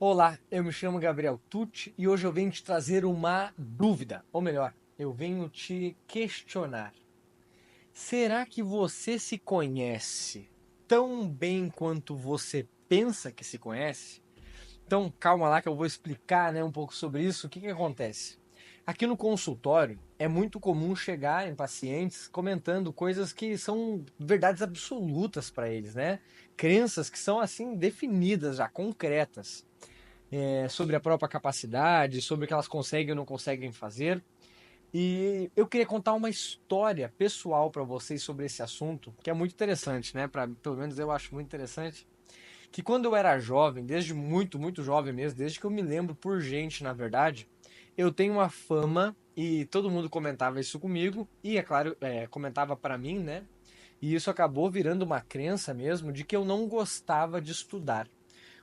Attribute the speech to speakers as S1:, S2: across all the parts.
S1: Olá, eu me chamo Gabriel Tucci e hoje eu venho te trazer uma dúvida, ou melhor, eu venho te questionar. Será que você se conhece tão bem quanto você pensa que se conhece? Então, calma lá que eu vou explicar, um pouco sobre isso. O que que acontece? Aqui no consultório é muito comum chegar em pacientes comentando coisas que são verdades absolutas para eles, né? Crenças que são assim definidas, já concretas sobre a própria capacidade, sobre o que elas conseguem ou não conseguem fazer. E eu queria contar uma história pessoal para vocês sobre esse assunto, que é muito interessante, né? Pelo menos eu acho muito interessante. Que quando eu era jovem, desde muito, muito jovem mesmo, desde que eu me lembro por gente, na verdade, eu tenho uma fama e todo mundo comentava isso comigo e, é claro, comentava para mim, né? E isso acabou virando uma crença mesmo de que eu não gostava de estudar.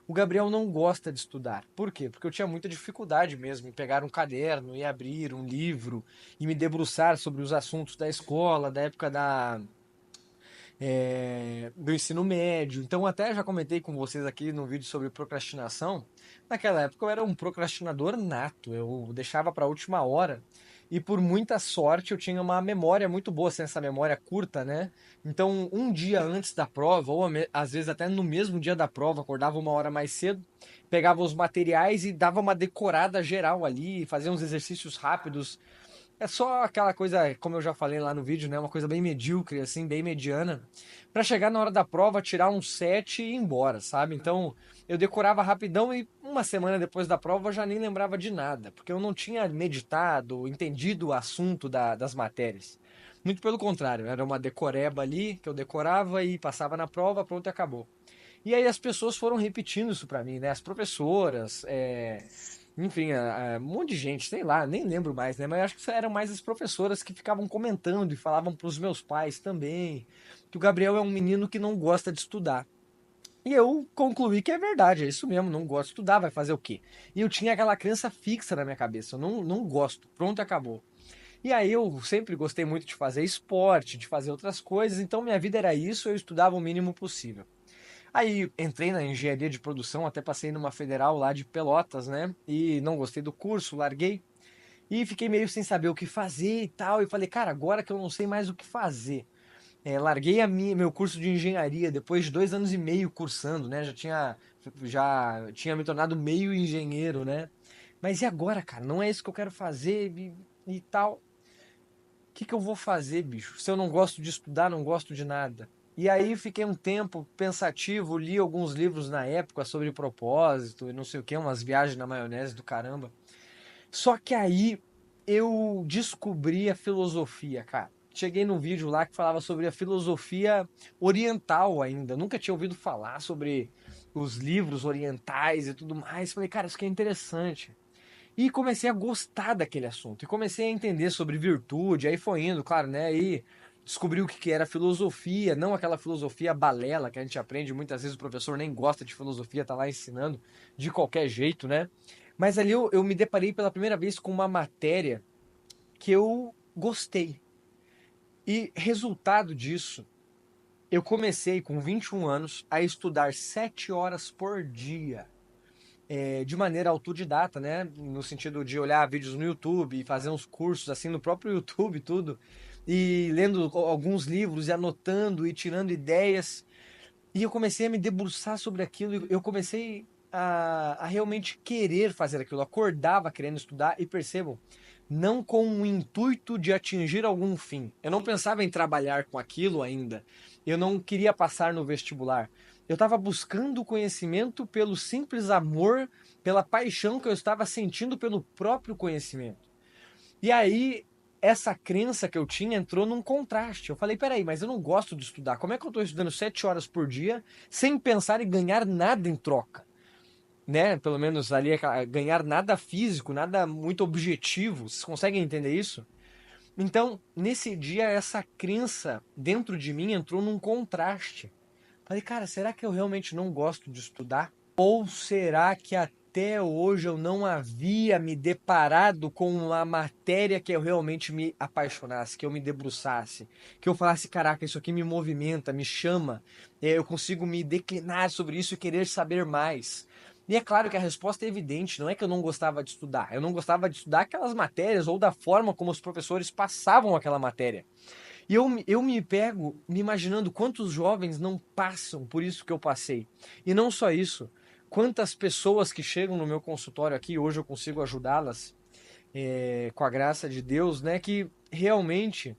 S1: O Gabriel não gosta de estudar. Por quê? Porque eu tinha muita dificuldade mesmo em pegar um caderno e abrir um livro e me debruçar sobre os assuntos da escola, da época do ensino médio. Então, até já comentei com vocês aqui no vídeo sobre procrastinação. Naquela época, eu era um procrastinador nato. Eu deixava para a última hora. E por muita sorte, eu tinha uma memória muito boa, assim, essa memória curta, né? Então, um dia antes da prova, ou às vezes até no mesmo dia da prova, acordava uma hora mais cedo, pegava os materiais e dava uma decorada geral ali, fazia uns exercícios rápidos. É só aquela coisa, como eu já falei lá no vídeo, né? Uma coisa bem medíocre, assim, bem mediana, pra chegar na hora da prova, tirar um 7 e ir embora, sabe? Então, eu decorava rapidão e uma semana depois da prova eu já nem lembrava de nada, porque eu não tinha meditado, entendido o assunto das matérias. Muito pelo contrário, era uma decoreba ali que eu decorava e passava na prova, pronto e acabou. E aí as pessoas foram repetindo isso pra mim, né? As professoras, enfim, um monte de gente, sei lá, nem lembro mais, né? Mas eu acho que eram mais as professoras que ficavam comentando e falavam pros meus pais também que o Gabriel é um menino que não gosta de estudar. E eu concluí que é verdade, é isso mesmo, não gosto de estudar, vai fazer o quê? E eu tinha aquela crença fixa na minha cabeça, eu não gosto, pronto, acabou. E aí eu sempre gostei muito de fazer esporte, de fazer outras coisas, então minha vida era isso, eu estudava o mínimo possível. Aí entrei na engenharia de produção, até passei numa federal lá de Pelotas, né? E não gostei do curso, larguei. E fiquei meio sem saber o que fazer e tal. E falei, cara, agora que eu não sei mais o que fazer. Larguei meu curso de engenharia depois de 2 anos e meio cursando, né? Já tinha me tornado meio engenheiro, né? Mas e agora, cara? Não é isso que eu quero fazer e tal. O que que eu vou fazer, bicho? Se eu não gosto de estudar, não gosto de nada. E aí fiquei um tempo pensativo, li alguns livros na época sobre propósito e não sei o que, umas viagens na maionese do caramba. Só que aí eu descobri a filosofia, cara. Cheguei num vídeo lá que falava sobre a filosofia oriental ainda. Nunca tinha ouvido falar sobre os livros orientais e tudo mais. Falei, cara, isso aqui é interessante. E comecei a gostar daquele assunto. E comecei a entender sobre virtude. Aí foi indo, claro, né? Aí descobri o que que era filosofia, não aquela filosofia balela que a gente aprende. Muitas vezes o professor nem gosta de filosofia, tá lá ensinando de qualquer jeito, né? Mas ali eu me deparei pela primeira vez com uma matéria que eu gostei. E resultado disso, eu comecei com 21 anos a estudar 7 horas por dia de maneira autodidata, né? No sentido de olhar vídeos no YouTube e fazer uns cursos assim no próprio YouTube e tudo. E lendo alguns livros e anotando e tirando ideias. E eu comecei a me debruçar sobre aquilo. E eu comecei a realmente querer fazer aquilo. Eu acordava querendo estudar e percebam, não com o intuito de atingir algum fim. Eu não pensava em trabalhar com aquilo ainda. Eu não queria passar no vestibular. Eu estava buscando o conhecimento pelo simples amor, pela paixão que eu estava sentindo pelo próprio conhecimento. E aí, essa crença que eu tinha entrou num contraste. Eu falei, peraí, mas eu não gosto de estudar. Como é que eu estou estudando 7 horas por dia sem pensar em ganhar nada em troca? Né? Pelo menos ali, ganhar nada físico, nada muito objetivo. Vocês conseguem entender isso? Então, nesse dia, essa crença dentro de mim entrou num contraste. Falei, cara, será que eu realmente não gosto de estudar? Ou será que até hoje eu não havia me deparado com uma matéria que eu realmente me apaixonasse, que eu me debruçasse, que eu falasse, caraca, isso aqui me movimenta, me chama, eu consigo me declinar sobre isso e querer saber mais. E é claro que a resposta é evidente, não é que eu não gostava de estudar, eu não gostava de estudar aquelas matérias ou da forma como os professores passavam aquela matéria. E eu me pego me imaginando quantos jovens não passam por isso que eu passei. E não só isso, quantas pessoas que chegam no meu consultório aqui, hoje eu consigo ajudá-las, com a graça de Deus, né, que realmente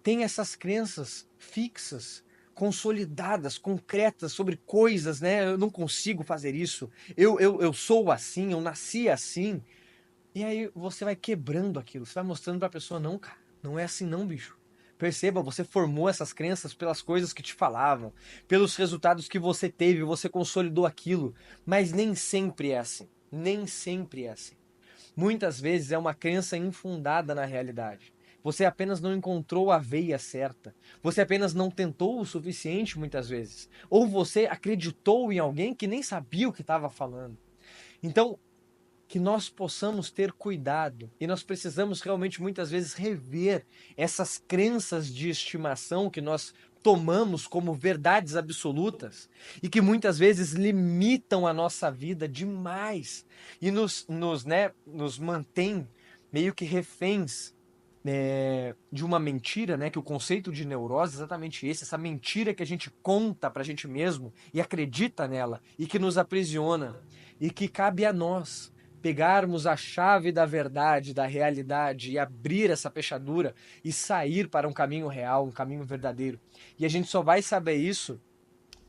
S1: tem essas crenças fixas, consolidadas, concretas sobre coisas, né? Eu não consigo fazer isso, eu sou assim, eu nasci assim. E aí você vai quebrando aquilo, você vai mostrando para a pessoa, não, cara, não é assim não, bicho. Perceba, você formou essas crenças pelas coisas que te falavam, pelos resultados que você teve, você consolidou aquilo, mas nem sempre é assim. Nem sempre é assim. Muitas vezes é uma crença infundada na realidade. Você apenas não encontrou a veia certa. Você apenas não tentou o suficiente muitas vezes. Ou você acreditou em alguém que nem sabia o que estava falando. Então, que nós possamos ter cuidado e nós precisamos realmente muitas vezes rever essas crenças de estimação que nós tomamos como verdades absolutas e que muitas vezes limitam a nossa vida demais e nos mantém meio que reféns de uma mentira, né? Que o conceito de neurose é exatamente esse, essa mentira que a gente conta pra gente mesmo e acredita nela e que nos aprisiona e que cabe a nós pegarmos a chave da verdade, da realidade e abrir essa fechadura e sair para um caminho real, um caminho verdadeiro. E a gente só vai saber isso,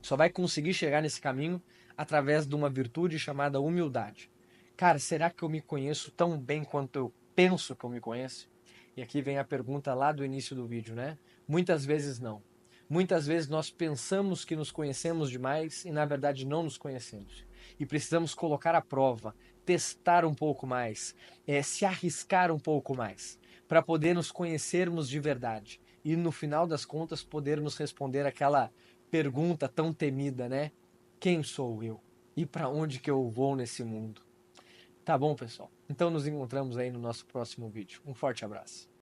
S1: só vai conseguir chegar nesse caminho através de uma virtude chamada humildade. Cara, será que eu me conheço tão bem quanto eu penso que eu me conheço? E aqui vem a pergunta lá do início do vídeo, né? Muitas vezes não. Muitas vezes nós pensamos que nos conhecemos demais e na verdade não nos conhecemos. E precisamos colocar à prova, testar um pouco mais, se arriscar um pouco mais, para poder nos conhecermos de verdade. E no final das contas podermos responder aquela pergunta tão temida, né? Quem sou eu? E para onde que eu vou nesse mundo? Tá bom, pessoal? Então nos encontramos aí no nosso próximo vídeo. Um forte abraço.